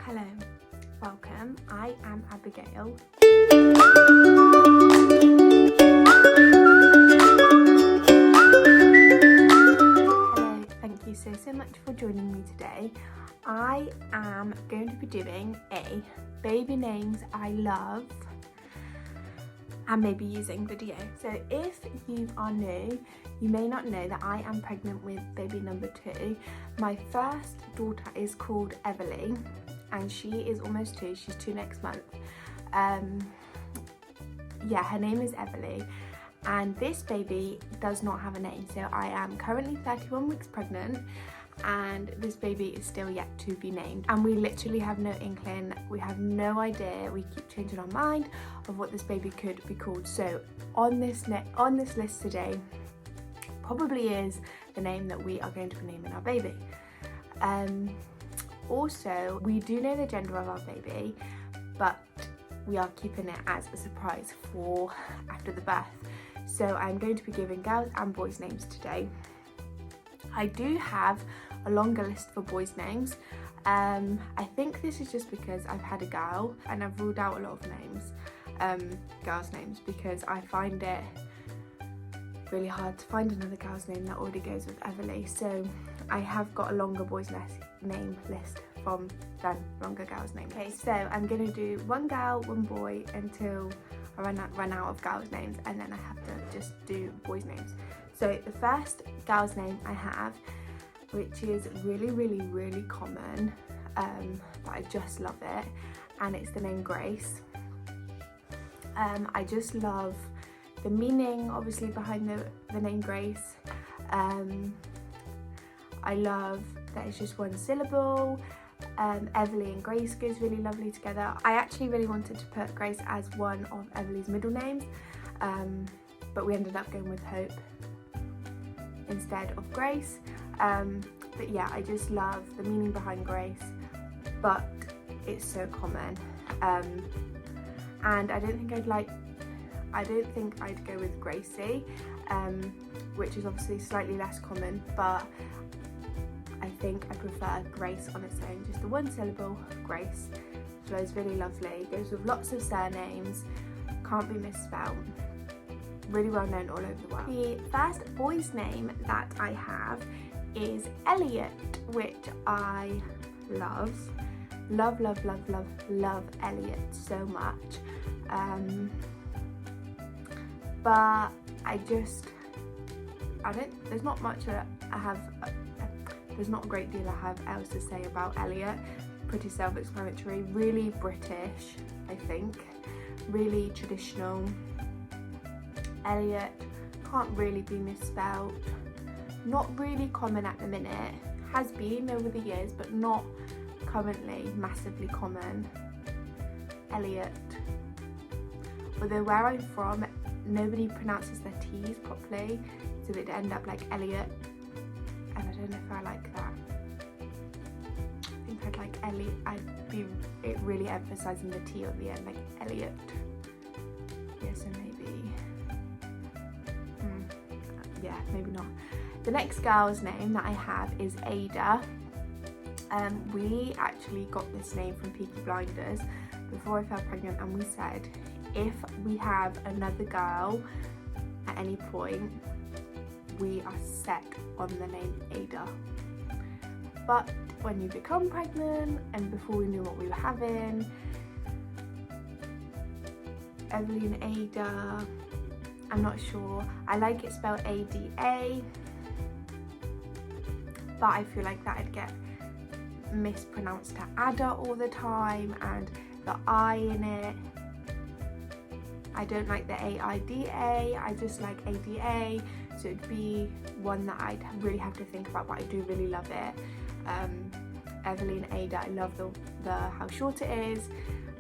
Hello, welcome. I am Abigail. Hello, thank you so much for joining me today. I am going to be doing a baby names I love and maybe using video. So if you are new, you may not know that I am pregnant with baby number 2. My first daughter is called Elliot and she is almost 2. She's 2 next month. Yeah, her name is Elliot and this baby does not have a name. So I am currently 31 weeks pregnant and this baby is still yet to be named, and we literally have no inkling. We have no idea. We keep changing our mind of what this baby could be called. So on this list today probably is the name that we are going to be naming our baby. Also, we do know the gender of our baby, but we are keeping it as a surprise for after the birth. So I'm going to be giving girls and boys names today. I do have a longer list for boys names. I think this is just because I've had a girl and I've ruled out a lot of names, girls names, because I find it really hard to find another girl's name that already goes with Everly. So I have got a longer boys name list than longer girls name. Okay, so I'm gonna do one girl, one boy until I run out of girls names, and then I have to just do boys names. So the first girl's name I have, which is really common, but I just love it, and it's the name Grace. I just love the meaning obviously behind the name Grace. I love that it's just one syllable. Everly and Grace goes really lovely together. I actually really wanted to put Grace as one of Everly's middle names, but we ended up going with Hope instead of Grace. But yeah, I just love the meaning behind Grace, but it's so common. And I don't think I'd go with Gracie, which is obviously slightly less common, but I think I prefer Grace on its own, just the one syllable, Grace. Flows really lovely, goes with lots of surnames, can't be misspelled. Really well known all over the world. The first boy's name that I have is Elliot, which I love Elliot so much. But there's not much there's not a great deal I have else to say about Elliot. Pretty self-explanatory, really British, I think, really traditional. Elliot can't really be misspelled, not really common at the minute, has been over the years but not currently massively common. Elliot, although where I'm from nobody pronounces their T's properly, so they'd end up like Elliot, and I don't know if I like that. I think I'd like Ellie. I'd be it really emphasising the T at the end, like Elliot. Yeah, so maybe yeah, maybe not. The next girl's name that I have is Ada. We actually got this name from Peaky Blinders before I fell pregnant, and we said if we have another girl at any point, we are set on the name Ada. But when you become pregnant, and before we knew what we were having, Evelyn Ada, I'm not sure. I like it spelled ADA, but I feel like that'd get mispronounced to Ada all the time, and the I in it. I don't like the AIDA, I just like ADA, so it'd be one that I'd really have to think about, but I do really love it. Evelyn Ada, I love the how short it is.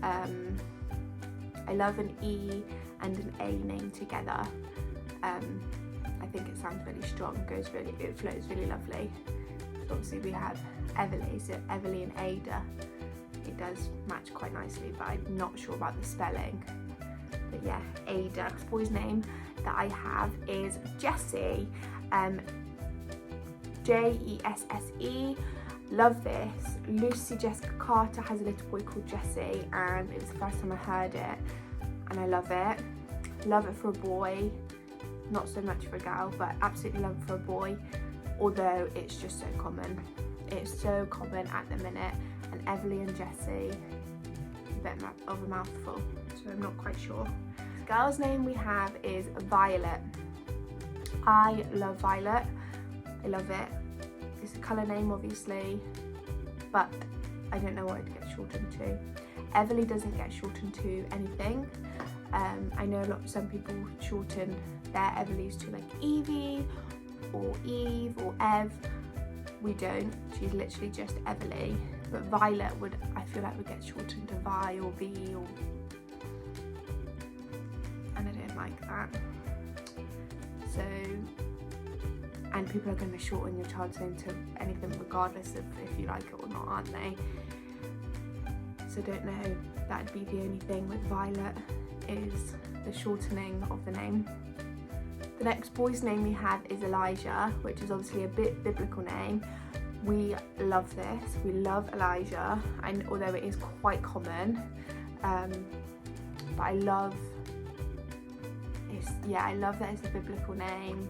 I love an E and an A name together. I think it sounds really strong, it flows really lovely. So obviously we have Everly, so Everly and Ada. It does match quite nicely, but I'm not sure about the spelling. But yeah, Ada. The boy's name that I have is Jesse, Jesse. Love this. Lucy Jessica Carter has a little boy called Jesse, and it was the first time I heard it, and I love it. Love it for a boy, not so much for a girl, but absolutely love it for a boy, although it's just so common. It's so common at the minute, and Everly and Jesse, a bit of a mouthful, so I'm not quite sure. The girl's name we have is Violet. I love Violet. I love it. It's a colour name obviously, but I don't know what it gets shortened to. Everly doesn't get shortened to anything. I know some people shorten their Everlys to like Evie or Eve or Ev. We don't. She's literally just Everly. But Violet I feel like would get shortened to Vi or V, or, and I don't like that. So, and people are going to shorten your child's name to anything regardless of if you like it or not, aren't they? So don't know, that'd be the only thing with Violet, is the shortening of the name. The next boy's name we have is Elijah, which is obviously a bit biblical name. We love this. We love Elijah, and although it is quite common, but I love that it's a biblical name.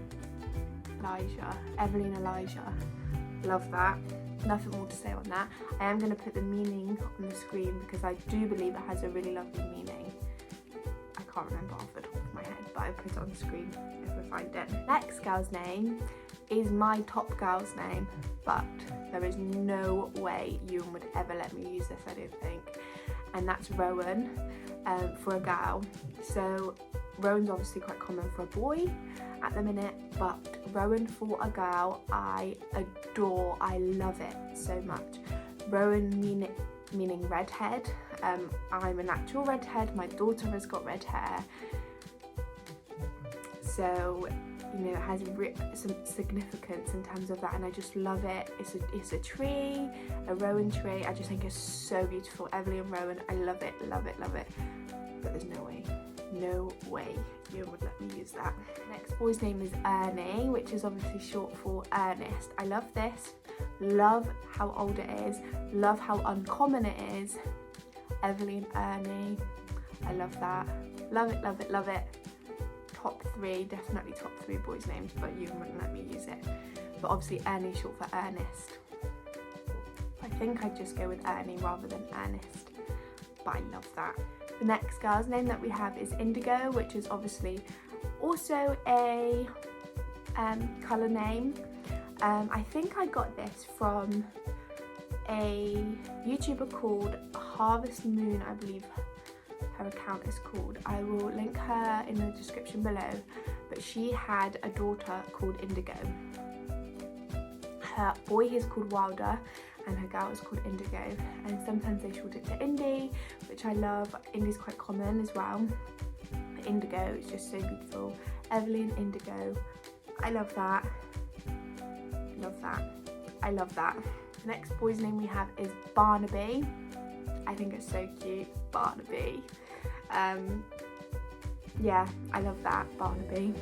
Elijah, Evelyn Elijah, love that. Nothing more to say on that. I am going to put the meaning on the screen because I do believe it has a really lovely meaning. I can't remember off the top of my head, but I'll put it on the screen if I find it. Next girl's name is my top girl's name, but there is no way Ewan would ever let me use this, I don't think, and that's Rowan, for a girl. So Rowan's obviously quite common for a boy at the minute, but Rowan for a girl, I adore. I love it so much. Rowan meaning redhead. I'm a natural redhead. My daughter has got red hair, so you know it has some significance in terms of that, and I just love it. It's a tree, a Rowan tree. I just think it's so beautiful. Everly and Rowan, I love it, love it, love it. But there's no way you would let me use that. Next boy's name is Ernie, which is obviously short for Ernest. I love this. Love how old it is. Love how uncommon it is. Evelyn, Ernie. I love that. Love it, love it, love it. Top three, definitely top three boys' names, but you wouldn't let me use it. But obviously Ernie short for Ernest. I think I'd just go with Ernie rather than Ernest, but I love that. The next girl's name that we have is Indigo, which is obviously also a colour name. I think I got this from a YouTuber called Harvest Moon, I believe her account is called. I will link her in the description below, but she had a daughter called Indigo. Her boy is called Wilder and her girl is called Indigo, and sometimes they short it to Indy, which I love. Indy's quite common as well, but Indigo is just so beautiful. Evelyn Indigo, I love that, love that, I love that. The next boy's name we have is Barnaby. I think it's so cute, Barnaby. Yeah, I love that, Barnaby.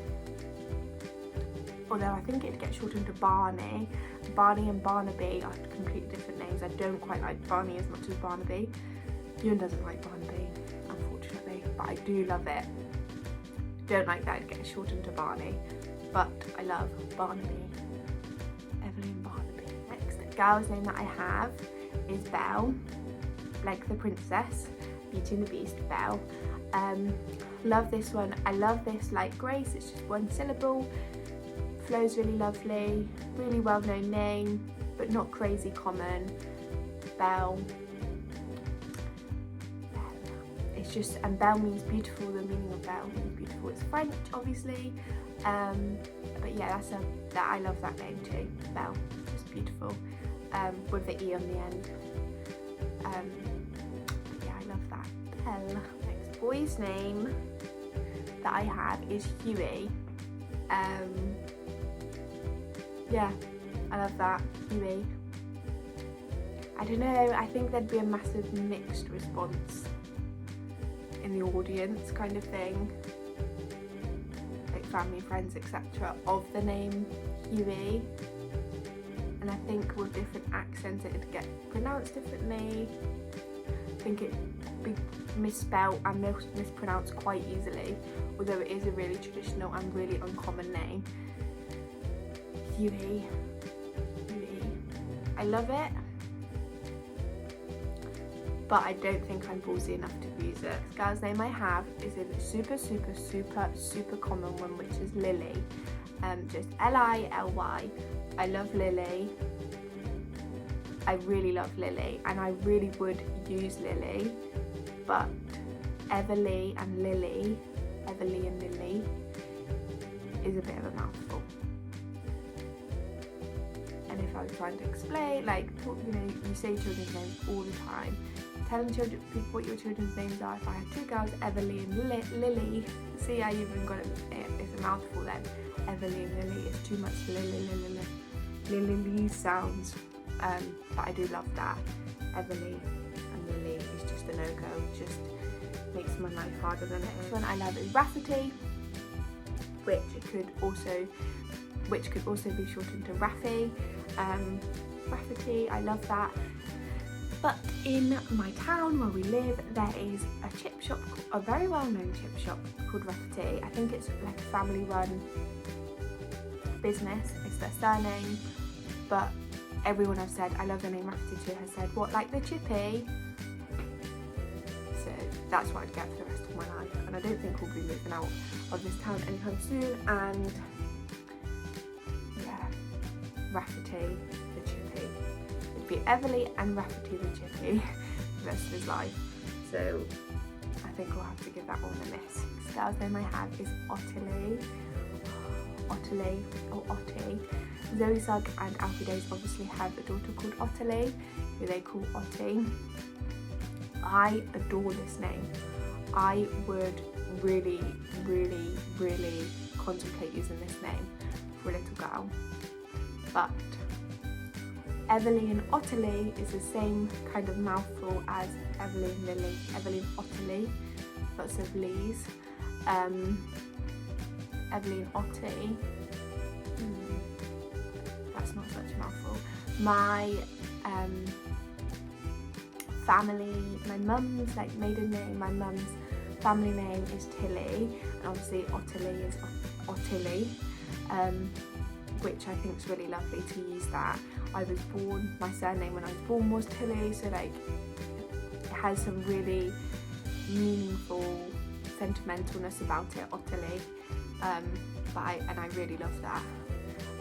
Although I think it'd get shortened to Barney. Barney and Barnaby are completely different names. I don't quite like Barney as much as Barnaby. Ewan doesn't like Barnaby, unfortunately, but I do love it. Don't like that it gets shortened to Barney, but I love Barnaby. Evelyn Barnaby. Next girl's name that I have is Belle, like the princess, Beauty and the Beast, Belle. Love this one. I love this like Grace. It's just one syllable. Flows really lovely, really well-known name, but not crazy common. Belle. It's just, and Belle means beautiful. The meaning of Belle means beautiful. It's French, obviously, but yeah, I love that name too. Belle, just beautiful, with the E on the end. But yeah, I love that. Belle. Next boy's name that I have is Huey. Yeah, I love that, Huey. I don't know, I think there'd be a massive mixed response in the audience kind of thing, like family, friends, etc., of the name Huey. And and I think with different accents it'd get pronounced differently. I think it'd be misspelled and mispronounced quite easily, although it is a really traditional and really uncommon name. Huey. I love it, but I don't think I'm ballsy enough to use it. The girl's name I have is a super common one, which is Lily. Just Lily. I love Lily. I really love Lily, and I really would use Lily, but Everly and Lily is a bit of a mouthful. And if I was trying to explain, like, you know, you say children's names all the time. Telling people what your children's names are. If I had two girls, Everly and Lily, see, I even got it. It's a mouthful then. Everly and Lily is too much Lily sounds. But I do love that. Everly and Lily is just a no-go. Just makes my life harder. The next one I love is Rafferty, which could also be shortened to Raffy. Rafferty, I love that. But in my town where we live, there is a chip shop, a very well-known chip shop called Rafferty. I think it's like a family-run business. It's their surname, but everyone I've said, I love the name Rafferty to, has said, what, like the chippy? So that's what I'd get for the rest of my life. And I don't think we'll be moving out of this town anytime soon. And yeah, Rafferty the chippy. It'd be Everly and Rafferty the chippy the rest of his life. So I think we'll have to give that one a miss. The girl's name I have is Ottilie or Ottie. Zoe Sugg and Alfie Days obviously have a daughter called Ottilie, who they call Ottie. I adore this name. I would really contemplate using this name for a little girl. But Everly and Ottilie is the same kind of mouthful as Everly and Lily. Everly and Ottilie, lots of Lees. Everly and Ottie. That's not such a mouthful. My family, my mum's like maiden name, my mum's family name is Tilly, and obviously Ottilie is Ottilie, which I think is really lovely to use that. I was born, my surname when I was born was Tilly, so like it has some really meaningful sentimentalness about it, Ottilie, but I really love that.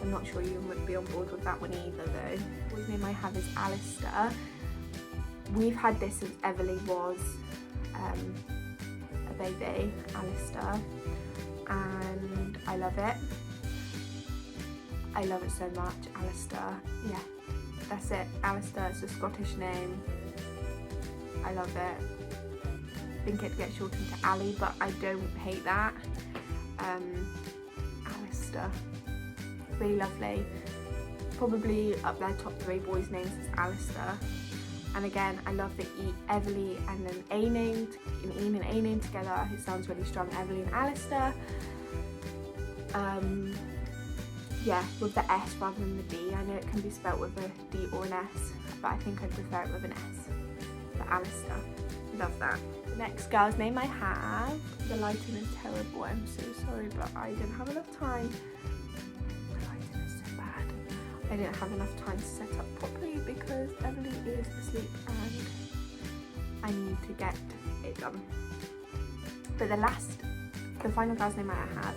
I'm not sure you would be on board with that one either though. The boy's name I have is Alistair. We've had this since Everly was a baby, Alistair, and I love it. I love it so much, Alistair. Yeah, that's it, Alistair. It's a Scottish name. I love it. I think it gets shortened to Ali, but I don't hate that. Alistair, really lovely. Probably up there top 3 boys' names is Alistair. And again, I love the Everly and then A name, an E and A name together. It sounds really strong, Everly and Alistair. Yeah, with the S rather than the D. I know it can be spelt with a D or an S, but I think I prefer it with an S. But Alistair, love that. The next girl's name I have, the lighting is terrible, I'm so sorry, but I didn't have enough time. The lighting is so bad. I didn't have enough time to set up properly because Emily is asleep and I need to get it done. But the final girl's name I have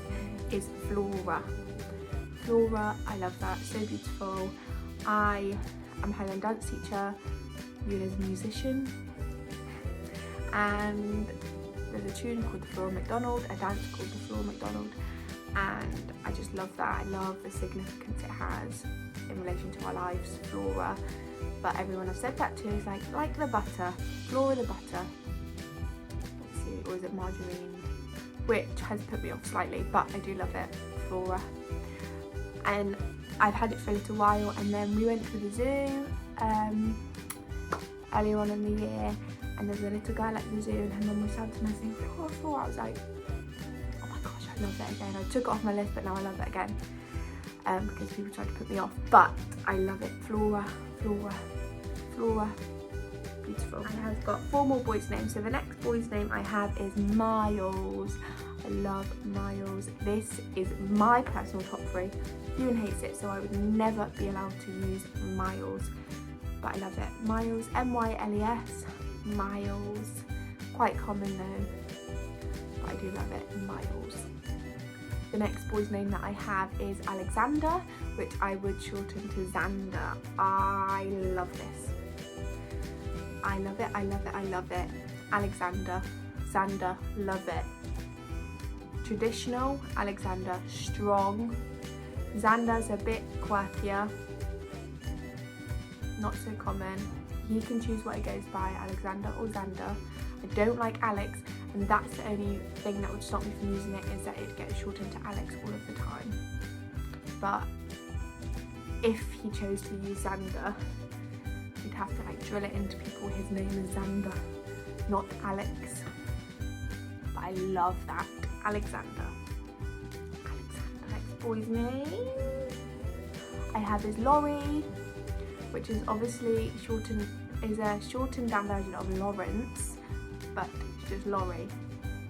is Flora. Flora, I love that, so beautiful. I am a Highland dance teacher, Yuna's a musician, and there's a tune called the Flora McDonald, a dance called the Flora McDonald, and I just love that. I love the significance it has in relation to our lives, Flora. But everyone I've said that to is like the butter, Flora the butter. Let's see, or is it margarine? Which has put me off slightly, but I do love it, Flora. And I've had it for a little while, and then we went to the zoo earlier on in the year, and there's a little girl at the zoo and her mum was shouting and saying Flora, Flora. I was like, oh my gosh, I love that again. I took it off my list, but now I love it again. because people try to put me off, but I love it. Flora, beautiful. And I've got 4 more boys' names. So the next boy's name I have is Miles. I love Miles. This is my personal top 3. Ewan hates it, so I would never be allowed to use Miles, but I love it. Miles, M-Y-L-E-S, Miles. Quite common though, but I do love it, Miles. The next boy's name that I have is Alexander, which I would shorten to Xander. I love this. I love it, I love it, I love it. Alexander, Xander, love it. Traditional, Alexander, strong. Xander's a bit quirkier, not so common. He can choose what he goes by, Alexander or Xander. I don't like Alex, and that's the only thing that would stop me from using it, is that it gets shortened to Alex all of the time. But if he chose to use Xander, we'd have to like drill it into people. His name is Xander, not Alex. But I love that, Alexander. Next boy's name I have is Laurie, which is obviously a shortened down version of Lawrence, but it's just Laurie.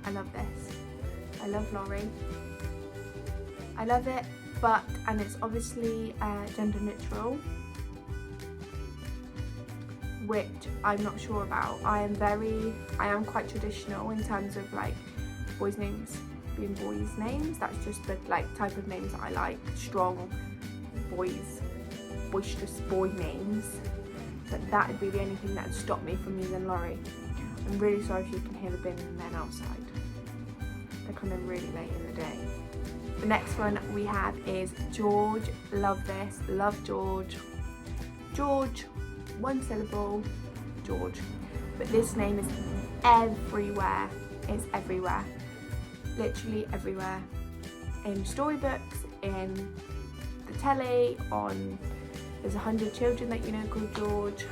I love this. I love Laurie. I love it, and it's obviously gender neutral, which I'm not sure about. I am quite traditional in terms of like boys' names being boys' names. That's just the like type of names that I like. Strong boys, boisterous boy names. But that would be the only thing that would stop me from using Laurie. I'm really sorry if you can hear the bin men outside. They're coming really late in the day. The next one we have is George. Love this. Love George. George, 1 syllable, George. But this name is everywhere. It's everywhere. Literally everywhere. In storybooks, in the telly, on There's 100 Children that you know called George,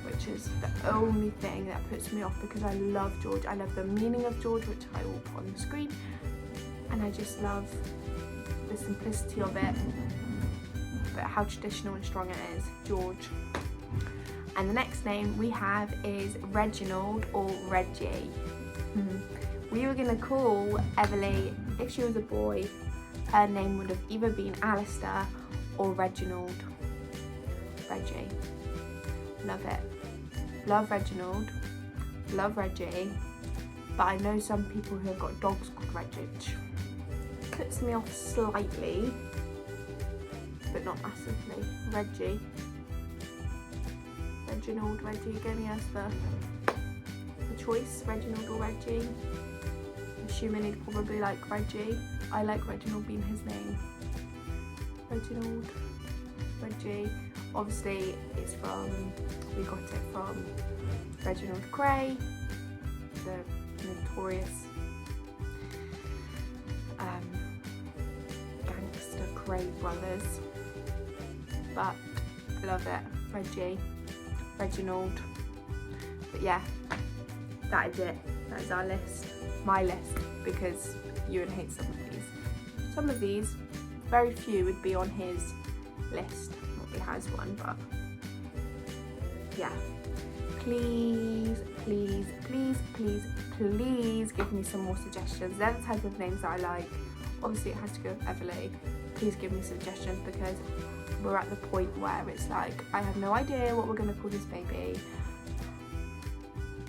which is the only thing that puts me off, because I love George. I love the meaning of George, which I will put on the screen, and I just love the simplicity of it, but how traditional and strong it is. George. And the next name we have is Reginald or Reggie. We were going to call Everly, if she was a boy, her name would have either been Alistair or Reginald. Reggie. Love it. Love Reginald. Love Reggie. But I know some people who have got dogs called Reggie. Puts me off slightly, but not massively. Reggie. Reginald, Reggie. Again, yes, the choice, Reginald or Reggie. Assuming he'd probably like Reggie. I like Reginald being his name. Reginald, Reggie. Obviously, we got it from Reginald Cray, the notorious gangster Cray brothers. But I love it. Reggie, Reginald. But yeah, that is it. That is our list. My list, because Ewan hates some of these. Some of these, very few would be on his list. Not that he has one, but yeah. Please, please, please, please, please give me some more suggestions. They're the type of names that I like. Obviously it has to go with Everly. Please give me suggestions, because we're at the point where it's like, I have no idea what we're going to call this baby,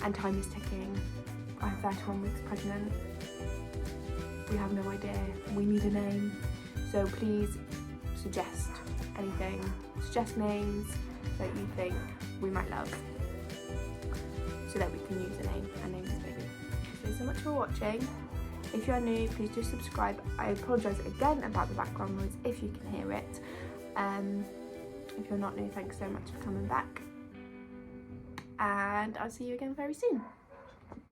and time is ticking. I'm 31 weeks pregnant. We have no idea. We need a name. So please suggest anything. Suggest names that you think we might love, so that we can use a name and name this baby. So so much for watching. If you're new, please just subscribe. I apologise again about the background noise if you can hear it. If you're not new, thanks so much for coming back. And I'll see you again very soon.